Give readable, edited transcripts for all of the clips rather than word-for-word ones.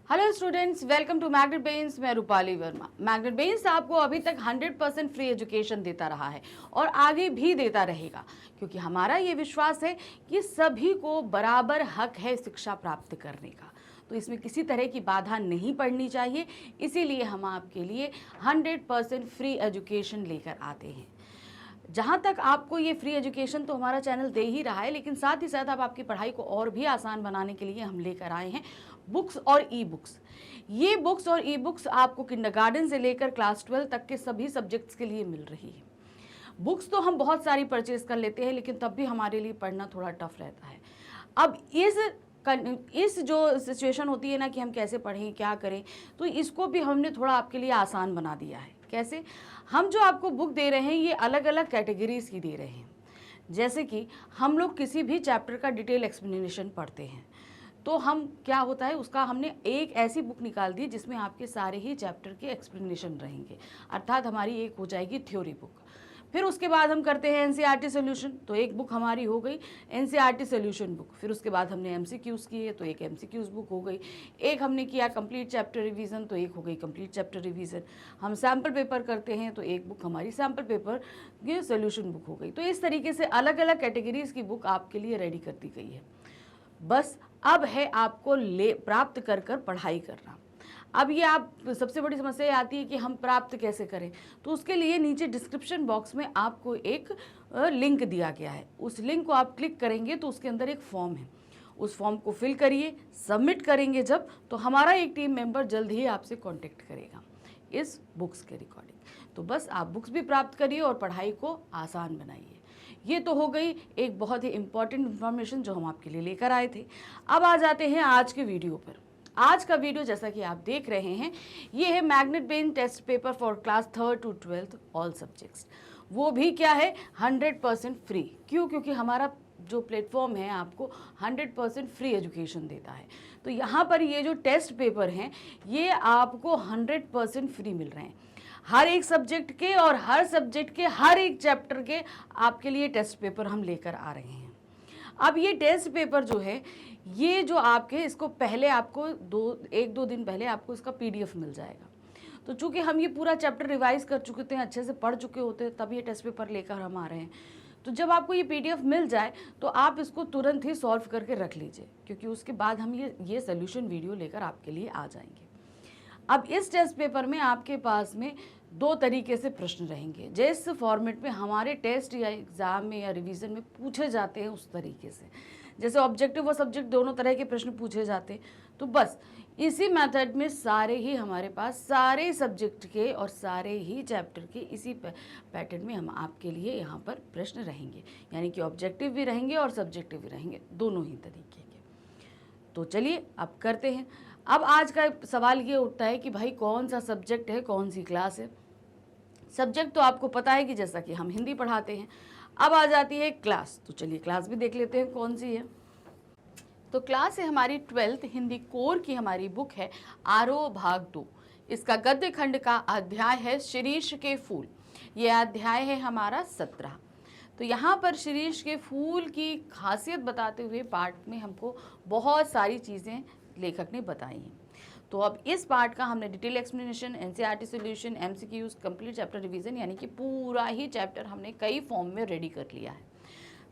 Hello students, welcome to Magnet Brains. मैं Rupali Verma. Magnet brains आपको अभी तक 100% फ्री एजुकेशन देता रहा है और आगे भी देता रहेगा, क्योंकि हमारा ये विश्वास है कि सभी को बराबर हक है शिक्षा प्राप्त करने का। तो इसमें किसी तरह की बाधा नहीं पड़नी चाहिए, इसीलिए हम आपके लिए 100% फ्री एजुकेशन लेकर आते हैं। जहाँ तक आपको ये फ्री एजुकेशन तो हमारा चैनल दे ही रहा है, लेकिन साथ ही साथ अब आपकी पढ़ाई को और भी आसान बनाने के लिए हम लेकर आए हैं बुक्स और ई बुक्स। ये बुक्स और ई बुक्स आपको किंडरगार्टन से लेकर क्लास 12 तक के सभी सब्जेक्ट्स के लिए मिल रही है। बुक्स तो हम बहुत सारी परचेज कर लेते हैं, लेकिन तब भी हमारे लिए पढ़ना थोड़ा टफ रहता है। अब इस जो सिचुएशन होती है ना कि हम कैसे पढ़ें, क्या करें, तो इसको भी हमने थोड़ा आपके लिए आसान बना दिया है। कैसे? हम जो आपको बुक दे रहे हैं ये अलग अलग कैटेगरीज की दे रहे हैं। जैसे कि हम लोग किसी भी चैप्टर का डिटेल एक्सप्लेनेशन पढ़ते हैं, तो हम क्या होता है उसका हमने एक ऐसी बुक निकाल दी जिसमें आपके सारे ही चैप्टर के एक्सप्लेनेशन रहेंगे, अर्थात हमारी एक हो जाएगी थ्योरी बुक। फिर उसके बाद हम करते हैं एनसीईआरटी सॉल्यूशन, तो एक बुक हमारी हो गई एनसीईआरटी सॉल्यूशन बुक। फिर उसके बाद हमने एमसीक्यूज़ किए, तो एक एमसीक्यूज़ बुक हो गई। एक हमने किया कंप्लीट चैप्टर रिवीजन, तो एक हो गई कंप्लीट चैप्टर रिवीजन। हम सैम्पल पेपर करते हैं, तो एक बुक हमारी सैम्पल पेपर की सॉल्यूशन बुक हो गई। तो इस तरीके से अलग अलग कैटेगरीज की बुक आपके लिए रेडी कर दी गई है। बस अब है आपको प्राप्त कर कर पढ़ाई करना। अब ये आप सबसे बड़ी समस्या आती है कि हम प्राप्त कैसे करें, तो उसके लिए नीचे डिस्क्रिप्शन बॉक्स में आपको एक लिंक दिया गया है। उस लिंक को आप क्लिक करेंगे तो उसके अंदर एक फॉर्म है, उस फॉर्म को फिल करिए। सबमिट करेंगे जब, तो हमारा एक टीम मेंबर जल्द ही आपसे कांटेक्ट करेगा इस बुक्स के रिकॉर्डिंग। तो बस आप बुक्स भी प्राप्त करिए और पढ़ाई को आसान बनाइए। ये तो हो गई एक बहुत ही इंपॉर्टेंट इन्फॉर्मेशन जो हम आपके लिए लेकर आए थे। अब आ जाते हैं आज के वीडियो पर। आज का वीडियो जैसा कि आप देख रहे हैं, ये है Magnet Brain test paper for class 3rd to 12th all subjects. वो भी क्या है 100% फ्री। क्यों? क्योंकि हमारा जो प्लेटफॉर्म है आपको 100% फ्री एजुकेशन देता है। तो यहाँ पर ये जो टेस्ट पेपर हैं ये आपको 100% फ्री मिल रहे हैं। हर एक सब्जेक्ट के और हर सब्जेक्ट के हर एक चैप्टर के आपके लिए टेस्ट पेपर हम लेकर आ रहे हैं। अब ये टेस्ट पेपर जो है ये जो आपके इसको पहले आपको एक दो दिन पहले आपको इसका पीडीएफ मिल जाएगा। तो चूंकि हम ये पूरा चैप्टर रिवाइज कर चुके थे, अच्छे से पढ़ चुके होते हैं, तब ये टेस्ट पेपर लेकर हम आ रहे हैं। तो जब आपको ये पीडीएफ मिल जाए तो आप इसको तुरंत ही सॉल्व करके रख लीजिए, क्योंकि उसके बाद हम ये सोल्यूशन वीडियो लेकर आपके लिए आ जाएंगे। अब इस टेस्ट पेपर में आपके पास में दो तरीके से प्रश्न रहेंगे, जिस फॉर्मेट में हमारे टेस्ट या एग्ज़ाम में या रिवीजन में पूछे जाते हैं उस तरीके से। जैसे ऑब्जेक्टिव और सब्जेक्ट दोनों तरह के प्रश्न पूछे जाते हैं, तो बस इसी मेथड में सारे ही हमारे पास सारे सब्जेक्ट के और सारे ही चैप्टर के इसी पैटर्न में हम आपके लिए यहाँ पर प्रश्न रहेंगे, यानी कि ऑब्जेक्टिव भी रहेंगे और सब्जेक्टिव भी रहेंगे, दोनों ही तरीके के। तो चलिए अब करते हैं। अब आज का सवाल ये उठता है कि भाई कौन सा सब्जेक्ट है, कौन सी क्लास है। सब्जेक्ट तो आपको पता है कि जैसा कि हम हिंदी पढ़ाते हैं। अब आ जाती है क्लास, तो चलिए क्लास भी देख लेते हैं कौन सी है। तो क्लास है हमारी 12th हिंदी कोर की हमारी बुक है आरोह भाग 2। इसका गद्य खंड का अध्याय है शिरीष के फूल। ये अध्याय है हमारा 17। तो यहाँ पर शिरीष के फूल की खासियत बताते हुए पार्ट में हमको बहुत सारी चीज़ें लेखक ने बताई हैं। तो अब इस पार्ट का हमने detail explanation, NCERT solution, MCQs, complete chapter revision, यानी कि पूरा ही चैप्टर हमने कई फॉर्म में रेडी कर लिया है।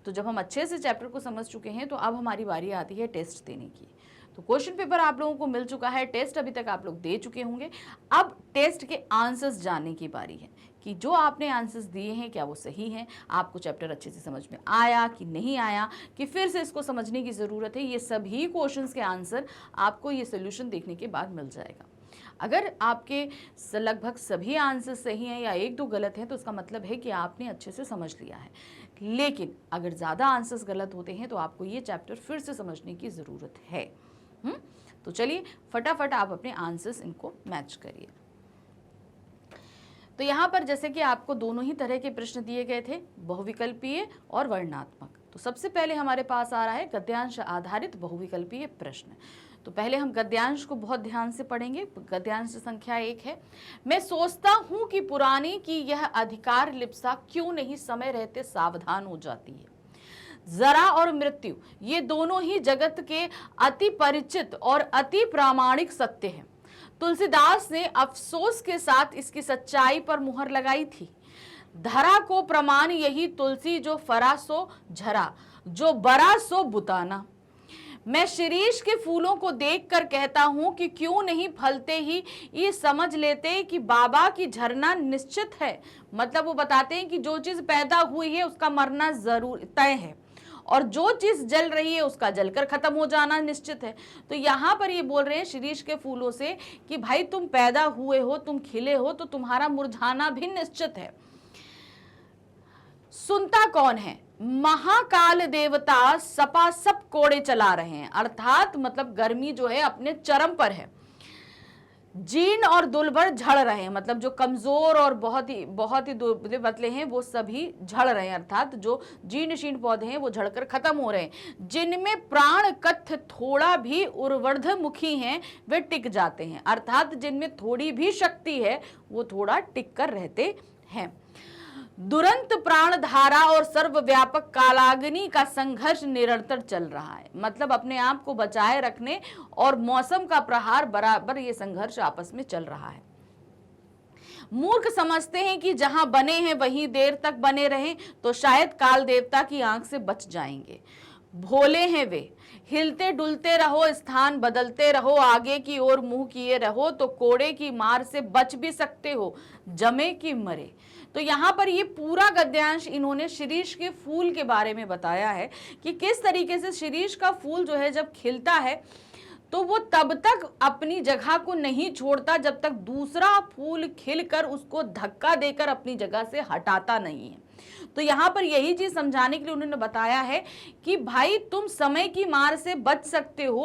तो जब हम अच्छे से चैप्टर को समझ चुके हैं तो अब हमारी बारी आती है टेस्ट देने की। तो क्वेश्चन पेपर आप लोगों को मिल चुका है, टेस्ट अभी तक आप लोग दे चुके होंगे। अब टेस्ट के आंसर्स जानने की बारी है कि जो आपने आंसर्स दिए हैं क्या वो सही हैं, आपको चैप्टर अच्छे से समझ में आया कि नहीं आया, कि फिर से इसको समझने की ज़रूरत है। ये सभी क्वेश्चंस के आंसर आपको ये सोल्यूशन देखने के बाद मिल जाएगा। अगर आपके लगभग सभी आंसर सही हैं या एक दो गलत हैं तो उसका मतलब है कि आपने अच्छे से समझ लिया है। लेकिन अगर ज़्यादा आंसर्स गलत होते हैं तो आपको ये चैप्टर फिर से समझने की ज़रूरत है। तो चलिए फटाफट आप अपने आंसर्स इनको मैच करिए। तो यहाँ पर जैसे कि आपको दोनों ही तरह के प्रश्न दिए गए थे, बहुविकल्पीय और वर्णनात्मक। तो सबसे पहले हमारे पास आ रहा है गद्यांश आधारित बहुविकल्पीय प्रश्न। तो पहले हम गद्यांश को बहुत ध्यान से पढ़ेंगे। गद्यांश संख्या 1 है, मैं सोचता हूँ कि पुराने की यह अधिकार लिप्सा क्यों नहीं समय रहते सावधान हो जाती है। जरा और मृत्यु ये दोनों ही जगत के अति परिचित और अति प्रामाणिक सत्य हैं। तुलसीदास ने अफसोस के साथ इसकी सच्चाई पर मुहर लगाई थी। धरा को प्रमाण यही तुलसी, जो फरा सो झरा, जो बरा सो बुताना। मैं शिरीष के फूलों को देखकर कहता हूं कि क्यों नहीं फलते ही ये समझ लेते कि बाबा की झरना निश्चित है। मतलब वो बताते हैं कि जो चीज पैदा हुई है उसका मरना जरूर तय है, और जो चीज जल रही है उसका जलकर खत्म हो जाना निश्चित है। तो यहाँ पर ये बोल रहे हैं शिरीष के फूलों से कि भाई तुम पैदा हुए हो, तुम खिले हो, तो तुम्हारा मुरझाना भी निश्चित है। सुनता कौन है? महाकाल देवता सपासप कोड़े चला रहे हैं, अर्थात मतलब गर्मी जो है अपने चरम पर है। जीर्ण और दुर्बल झड़ रहे हैं, मतलब जो कमजोर और बहुत ही दुबले पतले हैं वो सभी झड़ रहे हैं, अर्थात जो जीर्ण शीर्ण पौधे हैं वो झड़कर खत्म हो रहे हैं। जिनमें प्राण कथ थोड़ा भी उर्वर्धमुखी हैं वे टिक जाते हैं, अर्थात जिनमें थोड़ी भी शक्ति है वो थोड़ा टिक कर रहते हैं। दुरंत प्राण धारा और सर्वव्यापक कालाग्नि का संघर्ष निरंतर चल रहा है, मतलब अपने आप को बचाए रखने और मौसम का प्रहार बराबर ये संघर्ष आपस में चल रहा है। मूर्ख समझते हैं कि जहां बने हैं वहीं देर तक बने रहें तो शायद काल देवता की आंख से बच जाएंगे। भोले हैं वे, हिलते डुलते रहो, स्थान बदलते रहो, आगे की ओर मुंह किए रहो तो कोड़े की मार से बच भी सकते हो, जमे कि मरे। तो यहाँ पर ये पूरा गद्यांश इन्होंने शिरीष के फूल के बारे में बताया है कि किस तरीके से शिरीष का फूल जो है जब खिलता है तो वो तब तक अपनी जगह को नहीं छोड़ता जब तक दूसरा फूल खिलकर उसको धक्का देकर अपनी जगह से हटाता नहीं है। तो यहाँ पर यही चीज समझाने के लिए उन्होंने बताया है कि भाई तुम समय की मार से बच सकते हो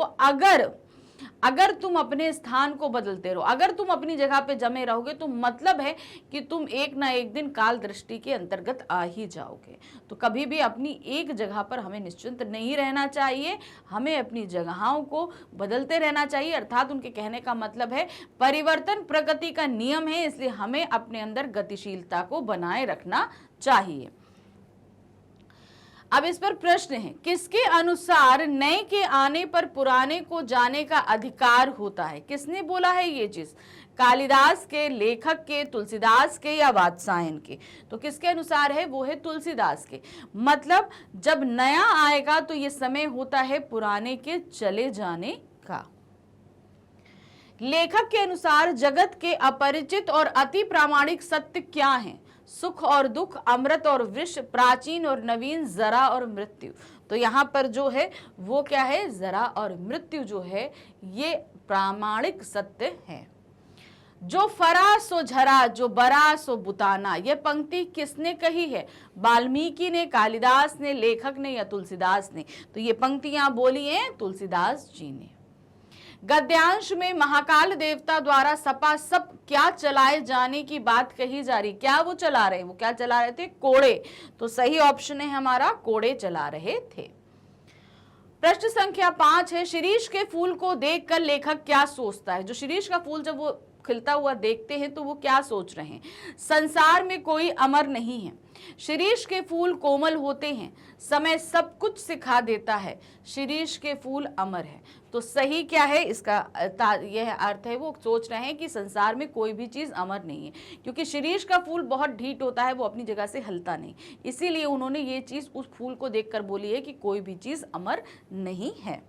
अगर तुम अपने स्थान को बदलते रहो, अगर तुम अपनी जगह पे जमे रहोगे तो मतलब है कि तुम एक ना एक दिन काल दृष्टि के अंतर्गत आ ही जाओगे। तो कभी भी अपनी एक जगह पर हमें निश्चिंत नहीं रहना चाहिए, हमें अपनी जगहों को बदलते रहना चाहिए। अर्थात उनके कहने का मतलब है परिवर्तन प्रकृति का नियम है, इसलिए हमें अपने अंदर गतिशीलता को बनाए रखना चाहिए। अब इस पर प्रश्न है, किसके अनुसार नए के आने पर पुराने को जाने का अधिकार होता है? किसने बोला है ये चीज? कालिदास के, लेखक के, तुलसीदास के या वात्सायन के? तो किसके अनुसार है? वो है तुलसीदास के। मतलब जब नया आएगा तो ये समय होता है पुराने के चले जाने का। लेखक के अनुसार जगत के अपरिचित और अति प्रामाणिक सत्य क्या हैं? सुख और दुख, अमृत और विष, प्राचीन और नवीन, जरा और मृत्यु। तो यहाँ पर जो है वो क्या है? जरा और मृत्यु जो है ये प्रामाणिक सत्य है। जो फरा सो झरा, जो बरा सो बुताना। ये पंक्ति किसने कही है? वाल्मीकि ने, कालिदास ने, लेखक ने या तुलसीदास ने? तो ये पंक्तियां बोली हैं तुलसीदास जी ने। गद्यांश में महाकाल देवता द्वारा सपासप क्या चलाए जाने की बात कही जा रही। क्या वो चला रहे? वो क्या चला रहे थे? कोड़े। तो सही ऑप्शन है हमारा, कोड़े चला रहे थे। प्रश्न संख्या 5 है, शिरीष के फूल को देखकर लेखक क्या सोचता है? जो शिरीष का फूल जब वो खिलता हुआ देखते हैं तो वो क्या सोच रहे हैं? संसार में कोई अमर नहीं है, शिरीष के फूल कोमल होते हैं, समय सब कुछ सिखा देता है, शिरीष के फूल अमर है। तो सही क्या है इसका? यह अर्थ है वो सोच रहे हैं कि संसार में कोई भी चीज अमर नहीं है, क्योंकि शिरीष का फूल बहुत ढीठ होता है, वो अपनी जगह से हिलता नहीं, इसीलिए उन्होंने ये चीज उस फूल को देखकर बोली है कि कोई भी चीज अमर नहीं है।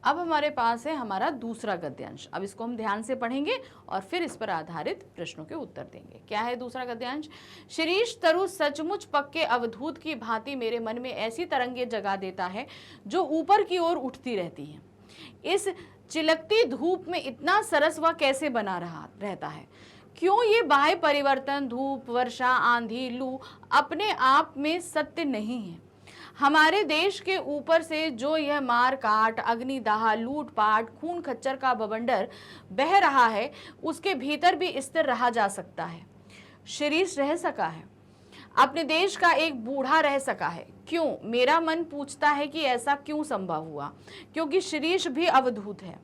अब हमारे पास है हमारा दूसरा गद्यांश। अब इसको हम ध्यान से पढ़ेंगे और फिर इस पर आधारित प्रश्नों के उत्तर देंगे। क्या है दूसरा गद्यांश? शिरीष तरु सचमुच पक्के अवधूत की भांति मेरे मन में ऐसी तरंगे जगा देता है जो ऊपर की ओर उठती रहती हैं। इस चिलकती धूप में इतना सरस वह कैसे बना रहता है? क्यों ये बाह्य परिवर्तन, धूप, वर्षा, आंधी, लू अपने आप में सत्य नहीं है? हमारे देश के ऊपर से जो यह मार काट, अग्निदाह, लूटपाट, खून खच्चर का बवंडर बह रहा है, उसके भीतर भी स्थिर रहा जा सकता है। शिरीष रह सका है, अपने देश का एक बूढ़ा रह सका है। क्यों? मेरा मन पूछता है कि ऐसा क्यों संभव हुआ? क्योंकि शिरीष भी अवधूत है।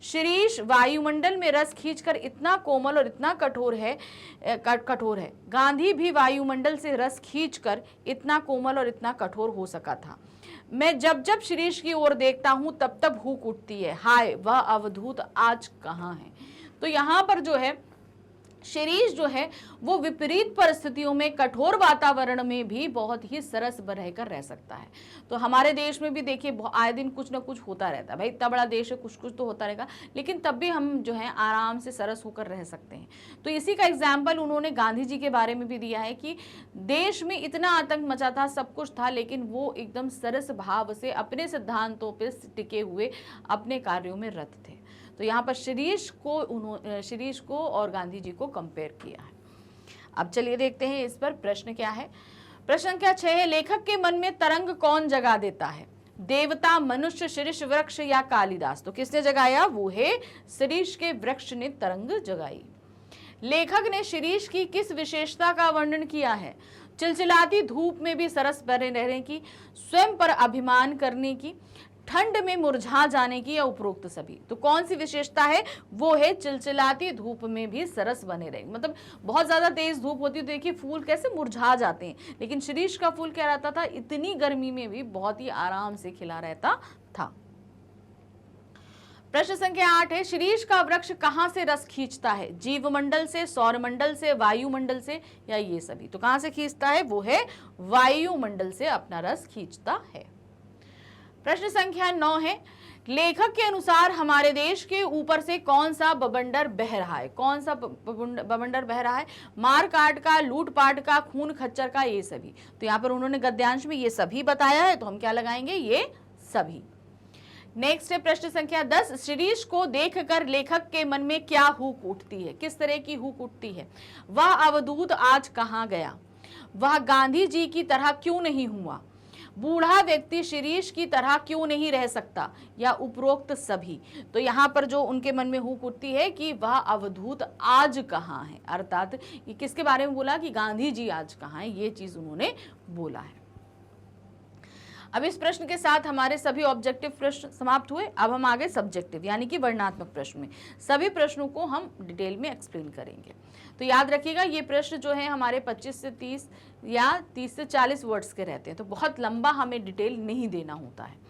शिरीष वायुमंडल में रस खींचकर इतना कोमल और इतना कठोर है गांधी भी वायुमंडल से रस खींचकर इतना कोमल और इतना कठोर हो सका था। मैं जब जब शिरीष की ओर देखता हूं तब तब हूक उठती है, हाय वह अवधूत आज कहाँ है। तो यहाँ पर जो है शिरीष जो है वो विपरीत परिस्थितियों में, कठोर वातावरण में भी बहुत ही सरस रहकर रह सकता है। तो हमारे देश में भी देखिए आए दिन कुछ ना कुछ होता रहता है, भाई इतना बड़ा देश है, कुछ कुछ तो होता रहेगा, लेकिन तब भी हम जो है आराम से सरस होकर रह सकते हैं। तो इसी का एग्जाम्पल उन्होंने गांधी जी के बारे में भी दिया है कि देश में इतना आतंक मचा था, सब कुछ था, लेकिन वो एकदम सरस भाव से अपने सिद्धांतों पर टिके हुए अपने कार्यों में रत थे। तो यहाँ पर शिरीष को और गांधी जी को कंपेयर किया है। अब चलिए देखते हैं इस पर प्रश्न क्या है। प्रश्न संख्या 6 है, लेखक के मन में तरंग कौन जगा देता है? देवता, मनुष्य, शिरीष वृक्ष या कालिदास? तो किसने जगाया? वो है शिरीष के वृक्ष ने तरंग जगाई। लेखक ने शिरीष की किस विशेषता का वर्णन किया है? चिलचिलाती धूप में भी सरस बने रहने की, स्वयं पर अभिमान करने की, ठंड में मुरझा जाने की, या उपरोक्त सभी? तो कौन सी विशेषता है? वो है चिलचिलाती धूप में भी सरस बने रहे। मतलब बहुत ज्यादा तेज धूप होती है तो देखिए फूल कैसे मुरझा जाते हैं, लेकिन शिरीष का फूल क्या रहता था? इतनी गर्मी में भी बहुत ही आराम से खिला रहता था। प्रश्न संख्या 8 है, शिरीष का वृक्ष कहां से रस खींचता है? जीवमंडल से, सौरमंडल से, वायुमंडल से, या ये सभी? तो कहां से खींचता है? वो है वायुमंडल से अपना रस खींचता है। प्रश्न संख्या 9 है, लेखक के अनुसार हमारे देश के ऊपर से कौन सा बवंडर बह रहा है? कौन सा बवंडर बह रहा है? मार काट का, लूटपाट का, खून खच्चर का, ये सभी? तो यहाँ पर उन्होंने गद्यांश में ये सभी बताया है, तो हम क्या लगाएंगे? ये सभी। नेक्स्ट है प्रश्न संख्या 10, शिरीष को देखकर लेखक के मन में क्या हुक उठती है? किस तरह की हुक उठती है? वह अवधूत आज कहाँ गया? वह गांधी जी की तरह क्यों नहीं हुआ? बूढ़ा व्यक्ति शिरीष की तरह क्यों नहीं रह सकता? या उपरोक्त सभी? तो यहाँ पर जो उनके मन में हुक उठती है कि वह अवधूत आज कहाँ है, अर्थात ये किसके बारे में बोला? कि गांधी जी आज कहाँ है, ये चीज उन्होंने बोला है। अब इस प्रश्न के साथ हमारे सभी ऑब्जेक्टिव प्रश्न समाप्त हुए। अब हम आगे सब्जेक्टिव यानी कि वर्णनात्मक प्रश्न में सभी प्रश्नों को हम डिटेल में एक्सप्लेन करेंगे। तो याद रखिएगा ये प्रश्न जो है हमारे 25 से 30 या 30 से 40 वर्ड्स के रहते हैं, तो बहुत लंबा हमें डिटेल नहीं देना होता है।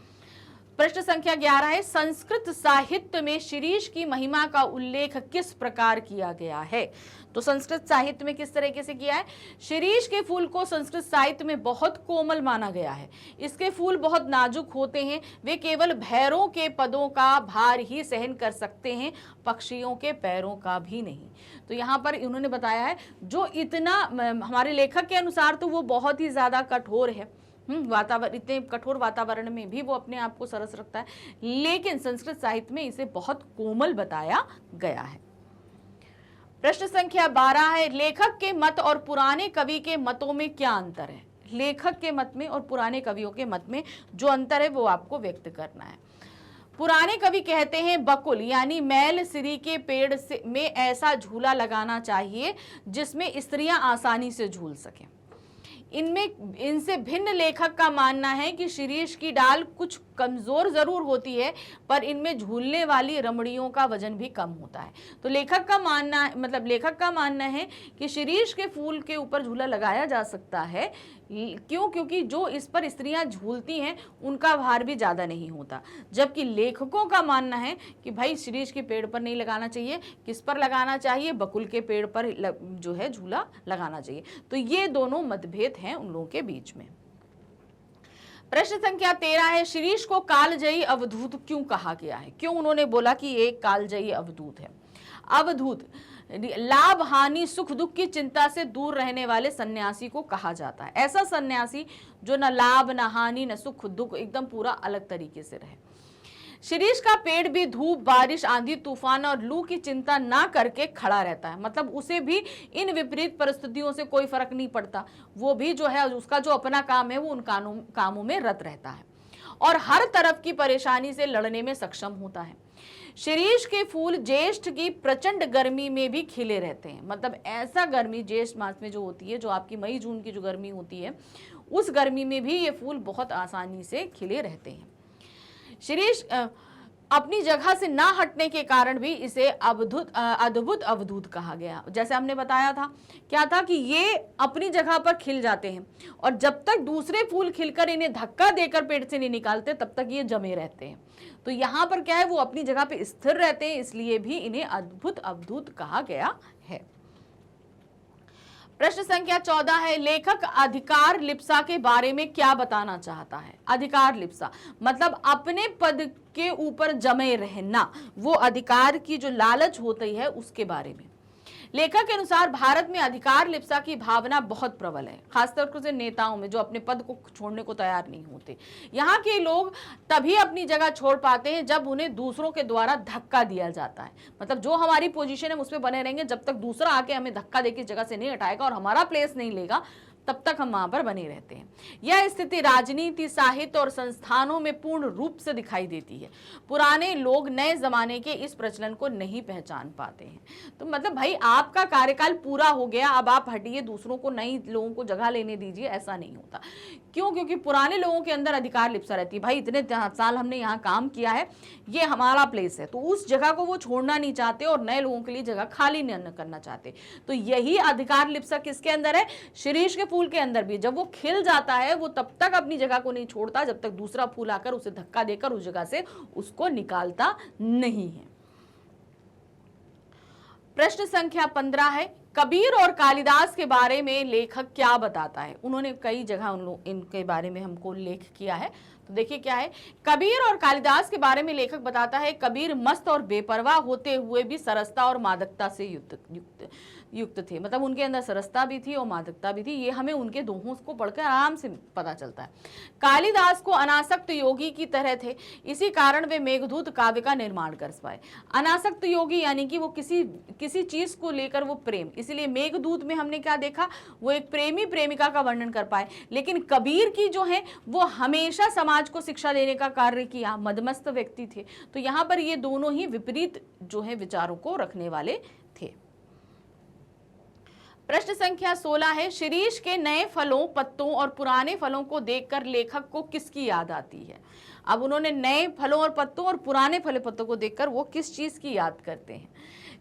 प्रश्न संख्या 11 है, संस्कृत साहित्य में शिरीष की महिमा का उल्लेख किस प्रकार किया गया है? तो संस्कृत साहित्य में किस तरीके से किया है? शिरीष के फूल को संस्कृत साहित्य में बहुत कोमल माना गया है। इसके फूल बहुत नाजुक होते हैं, वे केवल भैरों के पदों का भार ही सहन कर सकते हैं, पक्षियों के पैरों का भी नहीं। तो यहाँ पर उन्होंने बताया है जो इतना हमारे लेखक के अनुसार तो वो बहुत ही ज्यादा कठोर है, वातावरण, इतने कठोर वातावरण में भी वो अपने आप को सरस रखता है, लेकिन संस्कृत साहित्य में इसे बहुत कोमल बताया गया है। प्रश्न संख्या 12 है, लेखक के मत और पुराने कवि के मतों में क्या अंतर है? लेखक के मत में और पुराने कवियों के मत में जो अंतर है वो आपको व्यक्त करना है। पुराने कवि कहते हैं बकुल यानी मैल सिरी के पेड़ से में ऐसा झूला लगाना चाहिए जिसमें स्त्रियां आसानी से झूल सकें। इनसे भिन्न लेखक का मानना है कि शिरीष की डाल कुछ कमजोर जरूर होती है, पर इनमें झूलने वाली रमणियों का वजन भी कम होता है। तो लेखक का मानना है कि शिरीष के फूल के ऊपर झूला लगाया जा सकता है। क्यों? क्योंकि जो इस पर स्त्रियां झूलती हैं उनका भार भी ज्यादा नहीं होता, जबकि लेखकों का मानना है कि भाई शिरीष के पेड़ पर नहीं लगाना चाहिए, किस पर लगाना चाहिए? बकुल के पेड़ पर जो है झूला लगाना चाहिए। तो ये दोनों मतभेद हैं उन लोगों के बीच में। प्रश्न संख्या 13 है, शिरीष को कालजयी अवधूत क्यों कहा गया है? क्यों उन्होंने बोला कि ये कालजयी अवधूत है? अवधूत लाभ हानि सुख दुख की चिंता से दूर रहने वाले सन्यासी को कहा जाता है। ऐसा सन्यासी जो न लाभ न हानि न सुख दुख, एकदम पूरा अलग तरीके से रहे। शिरीष का पेड़ भी धूप, बारिश, आंधी, तूफान और लू की चिंता ना करके खड़ा रहता है, मतलब उसे भी इन विपरीत परिस्थितियों से कोई फर्क नहीं पड़ता। वो भी जो है उसका जो अपना काम है वो उन कामों में रत रहता है और हर तरफ की परेशानी से लड़ने में सक्षम होता है। शिरीष के फूल ज्येष्ठ की प्रचंड गर्मी में भी खिले रहते हैं, मतलब ऐसा गर्मी ज्येष्ठ मास में जो होती है, जो आपकी मई जून की जो गर्मी होती है, उस गर्मी में भी ये फूल बहुत आसानी से खिले रहते हैं। शिरीष अपनी जगह से ना हटने के कारण भी इसे अद्भुत अवधूत कहा गया। जैसे हमने बताया था, क्या था कि ये अपनी जगह पर खिल जाते हैं और जब तक दूसरे फूल खिलकर इन्हें धक्का देकर पेड़ से नहीं निकालते तब तक ये जमे रहते हैं। तो यहाँ पर क्या है, वो अपनी जगह पे स्थिर रहते हैं, इसलिए भी इन्हें अद्भुत अवधूत कहा गया है। प्रश्न संख्या 14 है, लेखक अधिकार लिप्सा के बारे में क्या बताना चाहता है। अधिकार लिप्सा मतलब अपने पद के ऊपर जमे रहना, वो अधिकार की जो लालच होती है उसके बारे में। लेखक के अनुसार भारत में अधिकार लिप्सा की भावना बहुत प्रबल है, खासतौर से नेताओं में जो अपने पद को छोड़ने को तैयार नहीं होते। यहाँ के लोग तभी अपनी जगह छोड़ पाते हैं जब उन्हें दूसरों के द्वारा धक्का दिया जाता है। मतलब जो हमारी पोजीशन है उसमें बने रहेंगे, जब तक दूसरा आके हमें धक्का देकर जगह से नहीं हटाएगा और हमारा प्लेस नहीं लेगा तब तक हम वहां पर बने रहते हैं। यह स्थिति राजनीति, साहित्य और संस्थानों में पूर्ण रूप से दिखाई देती है। पुराने लोग नए जमाने के इस प्रचलन को नहीं पहचान पाते हैं। तो मतलब भाई आपका कार्यकाल पूरा हो गया, अब आप हटिए, दूसरों को नई लोगों को जगह लेने दीजिए, ऐसा नहीं होता। क्यों? क्योंकि पुराने लोगों के अंदर अधिकार लिप्सा रहती है। भाई इतने साल हमने यहाँ काम किया है, ये हमारा प्लेस है, तो उस जगह को वो छोड़ना नहीं चाहते और नए लोगों के लिए जगह खाली नहीं करना चाहते। तो यही अधिकार लिप्सा किसके अंदर है? शिरीष के फूल के अंदर भी। जब वो खिल जाता है वो तब तक अपनी जगह को नहीं छोड़ता जब तक दूसरा फूल आकर उसे धक्का देकर उस जगह से उसको निकालता नहीं है। प्रश्न संख्या 15 है, कबीर और कालिदास के बारे में लेखक क्या बताता है। उन्होंने कई जगह इनके बारे में हमको उल्लेख किया है। तो देखिए क्या है, कबीर और कालिदास के बारे में लेखक बताता है, कबीर मस्त और बेपरवाह होते हुए भी सरसता और मादकता से युक्त थे। मतलब उनके अंदर सरसता भी थी और मादकता भी थी। ये हमें उनके दोहों को पढ़कर आराम से पता चलता है। कालिदास को अनासक्त योगी की तरह थे, इसी कारण वे मेघदूत काव्य का निर्माण कर पाए। अनासक्त योगी यानी कि वो किसी चीज को लेकर वो प्रेम, इसलिए मेघदूत में हमने क्या देखा, वो एक प्रेमी प्रेमिका का वर्णन कर पाए। लेकिन कबीर की जो है वो हमेशा समाज को शिक्षा देने का कार्य किया, मदमस्त व्यक्ति थे। तो यहाँ पर ये दोनों ही विपरीत जो है विचारों को रखने वाले थे। प्रश्न संख्या 16 है, शिरीष के नए फलों, पत्तों और पुराने फलों को देखकर लेखक को किसकी याद आती है। अब उन्होंने नए फलों और पत्तों और पुराने फलों पत्तों को देखकर वो किस चीज की याद करते हैं।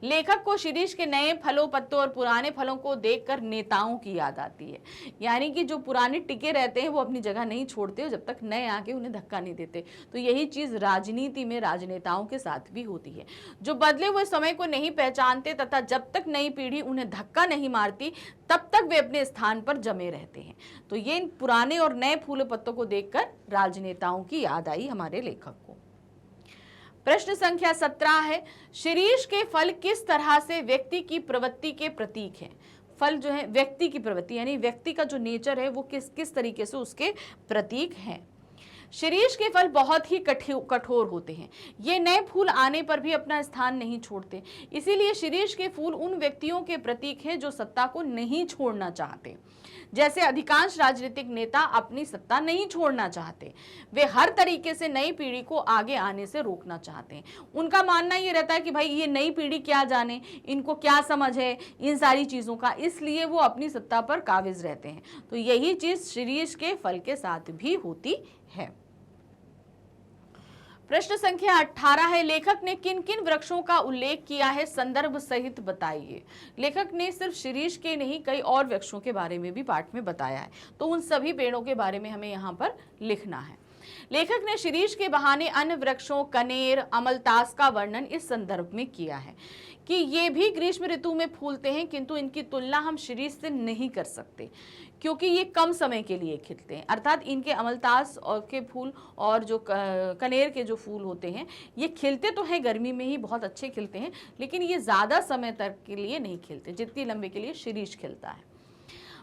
लेखक को शिरीष के नए फलों, पत्तों और पुराने फलों को देखकर नेताओं की याद आती है। यानी कि जो पुराने टिके रहते हैं वो अपनी जगह नहीं छोड़ते जब तक नए आके उन्हें धक्का नहीं देते। तो यही चीज राजनीति में राजनेताओं के साथ भी होती है, जो बदले हुए समय को नहीं पहचानते तथा जब तक नई पीढ़ी उन्हें धक्का नहीं मारती तब तक वे अपने स्थान पर जमे रहते हैं। तो ये इन पुराने और नए फूल पत्तों को देखकर राजनेताओं की याद आई हमारे लेखक को। प्रश्न संख्या 17 है, शिरीष के फल किस तरह से व्यक्ति की प्रवृत्ति के प्रतीक हैं। फल जो है व्यक्ति की प्रवृत्ति यानी व्यक्ति का जो नेचर है वो किस तरीके से उसके प्रतीक हैं। शिरीष के फल बहुत ही कठोर होते हैं। ये नए फूल आने पर भी अपना स्थान नहीं छोड़ते। इसीलिए शिरीष के फूल उन व्यक्तियों के प्रतीक हैं जो सत्ता को नहीं छोड़ना चाहते। जैसे अधिकांश राजनीतिक नेता अपनी सत्ता नहीं छोड़ना चाहते, वे हर तरीके से नई पीढ़ी को आगे आने से रोकना चाहते हैं। उनका मानना ये रहता है कि भाई ये नई पीढ़ी क्या जाने, इनको क्या समझ है इन सारी चीज़ों का, इसलिए वो अपनी सत्ता पर काबिज रहते हैं। तो यही चीज़ शिरीष के फल के साथ भी होती है। प्रश्न संख्या 18 है, लेखक ने किन किन वृक्षों का उल्लेख किया है, संदर्भ सहित बताइए। लेखक ने सिर्फ शिरीष के नहीं कई और वृक्षों के बारे में भी पाठ में बताया है, तो उन सभी पेड़ों के बारे में हमें यहाँ पर लिखना है। लेखक ने शिरीष के बहाने अन्य वृक्षों कनेर, अमलतास का वर्णन इस संदर्भ में किया है कि ये भी ग्रीष्म ऋतु में फूलते हैं, किंतु इनकी तुलना हम शिरीष से नहीं कर सकते क्योंकि ये कम समय के लिए खिलते हैं। अर्थात इनके अमलतास और के फूल और जो कनेर के जो फूल होते हैं ये खिलते तो हैं, गर्मी में ही बहुत अच्छे खिलते हैं, लेकिन ये ज़्यादा समय तक के लिए नहीं खिलते जितनी लंबे के लिए शिरीष खिलता है।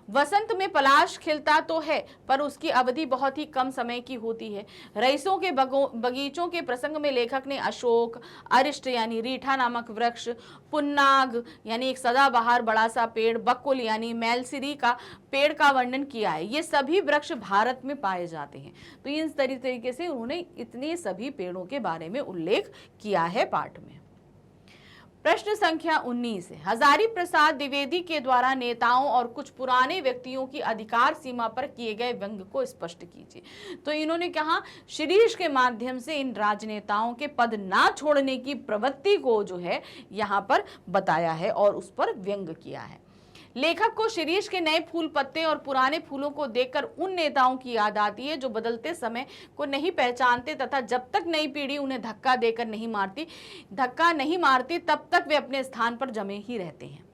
वसंत में पलाश खिलता तो है पर उसकी अवधि बहुत ही कम समय की होती है। रईसों के बगीचों के प्रसंग में लेखक ने अशोक, अरिष्ट यानी रीठा नामक वृक्ष, पुन्नाग यानी एक सदाबहार बड़ा सा पेड़, बकुल यानी मैलसिरी का पेड़ का वर्णन किया है। ये सभी वृक्ष भारत में पाए जाते हैं। तो इस तरीके से उन्होंने इतने सभी पेड़ों के बारे में उल्लेख किया है पाठ में। प्रश्न संख्या 19 है, हजारी प्रसाद द्विवेदी के द्वारा नेताओं और कुछ पुराने व्यक्तियों की अधिकार सीमा पर किए गए व्यंग को स्पष्ट कीजिए। तो इन्होंने कहा शिरीष के माध्यम से इन राजनेताओं के पद ना छोड़ने की प्रवृत्ति को जो है यहाँ पर बताया है और उस पर व्यंग किया है। लेखक को शिरीष के नए फूल पत्ते और पुराने फूलों को देखकर उन नेताओं की याद आती है जो बदलते समय को नहीं पहचानते तथा जब तक नई पीढ़ी उन्हें धक्का नहीं मारती तब तक वे अपने स्थान पर जमे ही रहते हैं।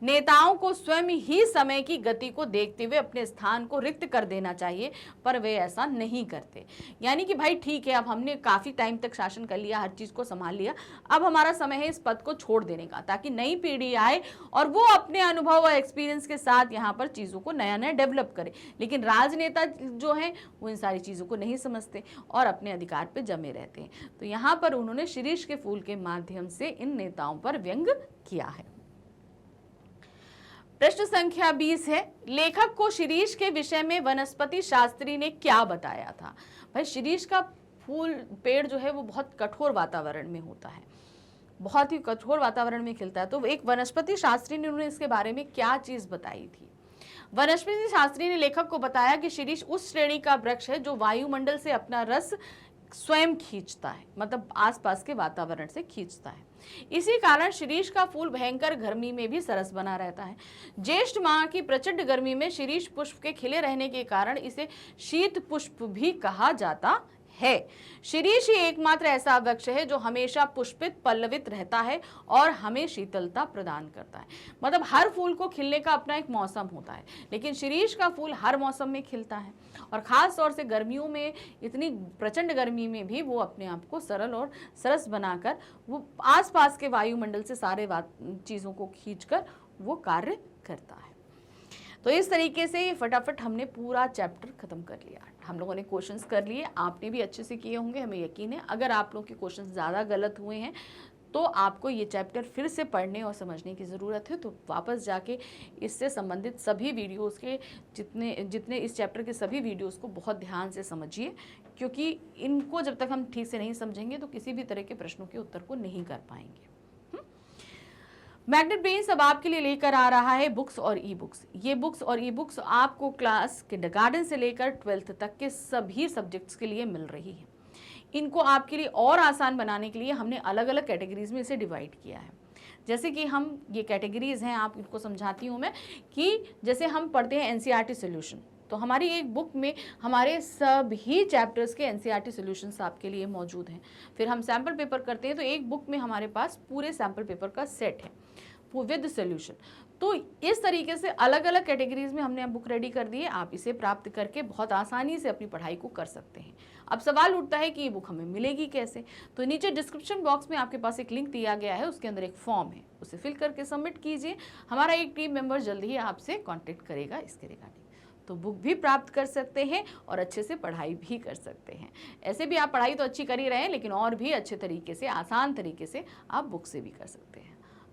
नेताओं को स्वयं ही समय की गति को देखते हुए अपने स्थान को रिक्त कर देना चाहिए, पर वे ऐसा नहीं करते। यानी कि भाई ठीक है, अब हमने काफी टाइम तक शासन कर लिया, हर चीज को संभाल लिया, अब हमारा समय है इस पद को छोड़ देने का, ताकि नई पीढ़ी आए और वो अपने अनुभव और एक्सपीरियंस के साथ यहाँ पर चीजों को नया नया डेवलप करे। लेकिन राजनेता जो है वो इन सारी चीजों को नहीं समझते और अपने अधिकार पे जमे रहते हैं। तो यहाँ पर उन्होंने शिरीष के फूल के माध्यम से इन नेताओं पर व्यंग किया है। प्रश्न संख्या 20 है, लेखक को शिरीष के विषय में वनस्पति शास्त्री ने क्या बताया था। भाई शिरीष का फूल पेड़ जो है वो बहुत कठोर वातावरण में होता है, बहुत ही कठोर वातावरण में खिलता है। तो एक वनस्पति शास्त्री ने उन्हें इसके बारे में क्या चीज बताई थी। वनस्पति शास्त्री ने लेखक को बताया कि शिरीष उस श्रेणी का वृक्ष है जो वायुमंडल से अपना रस स्वयं खींचता है, मतलब आसपास के वातावरण से खींचता है। इसी कारण शिरीष का फूल भयंकर गर्मी में भी सरस बना रहता है। ज्येष्ठ माह की प्रचंड गर्मी में शिरीष पुष्प के खिले रहने के कारण इसे शीत पुष्प भी कहा जाता है। शिरीष ही एकमात्र ऐसा वृक्ष है जो हमेशा पुष्पित पल्लवित रहता है और हमें शीतलता प्रदान करता है। मतलब हर फूल को खिलने का अपना एक मौसम होता है, लेकिन शिरीष का फूल हर मौसम में खिलता है और खास तौर से गर्मियों में, इतनी प्रचंड गर्मी में भी वो अपने आप को सरल और सरस बनाकर वो आसपास के वायुमंडल से सारे चीज़ों को खींचकर वो कार्य करता है। तो इस तरीके से फटाफट हमने पूरा चैप्टर खत्म कर लिया। हम लोगों ने क्वेश्चंस कर लिए, आपने भी अच्छे से किए होंगे, हमें यकीन है। अगर आप लोगों के क्वेश्चंस ज़्यादा गलत हुए हैं तो आपको ये चैप्टर फिर से पढ़ने और समझने की ज़रूरत है। तो वापस जाके इससे संबंधित सभी वीडियोस के जितने इस चैप्टर के सभी वीडियोस को बहुत ध्यान से समझिए, क्योंकि इनको जब तक हम ठीक से नहीं समझेंगे तो किसी भी तरह के प्रश्नों के उत्तर को नहीं कर पाएंगे। मैग्नेट ब्रेन्स अब आपके लिए लेकर आ रहा है बुक्स और ई बुक्स। ये बुक्स और ई बुक्स आपको क्लास किंडरगार्टन से लेकर 12th तक के सभी सब्जेक्ट्स के लिए मिल रही है। इनको आपके लिए और आसान बनाने के लिए हमने अलग अलग कैटेगरीज में इसे डिवाइड किया है। जैसे कि हम ये कैटेगरीज हैं, आप इनको समझाती हूँ मैं, कि जैसे हम पढ़ते हैं एनसीईआरटी सॉल्यूशन, तो हमारी एक बुक में हमारे सभी चैप्टर्स के एनसीईआरटी सॉल्यूशंस आपके लिए मौजूद हैं। फिर हम सैम्पल पेपर करते हैं तो एक बुक में हमारे पास पूरे सैम्पल पेपर का सेट है विद सॉल्यूशन। तो इस तरीके से अलग अलग कैटेगरीज में हमने बुक रेडी कर दी है। आप इसे प्राप्त करके बहुत आसानी से अपनी पढ़ाई को कर सकते हैं। अब सवाल उठता है कि ये बुक हमें मिलेगी कैसे। तो नीचे डिस्क्रिप्शन बॉक्स में आपके पास एक लिंक दिया गया है, उसके अंदर एक फॉर्म है, उसे फिल करके सबमिट कीजिए। हमारा एक टीम मेंबर जल्दी ही आपसे कॉन्टेक्ट करेगा इसके रिगार्डिंग। तो बुक भी प्राप्त कर सकते हैं और अच्छे से पढ़ाई भी कर सकते हैं। ऐसे भी आप पढ़ाई तो अच्छी कर ही रहे हैं, लेकिन और भी अच्छे तरीके से, आसान तरीके से आप बुक से भी कर सकते हैं।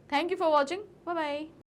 Thank you for watching. Bye bye.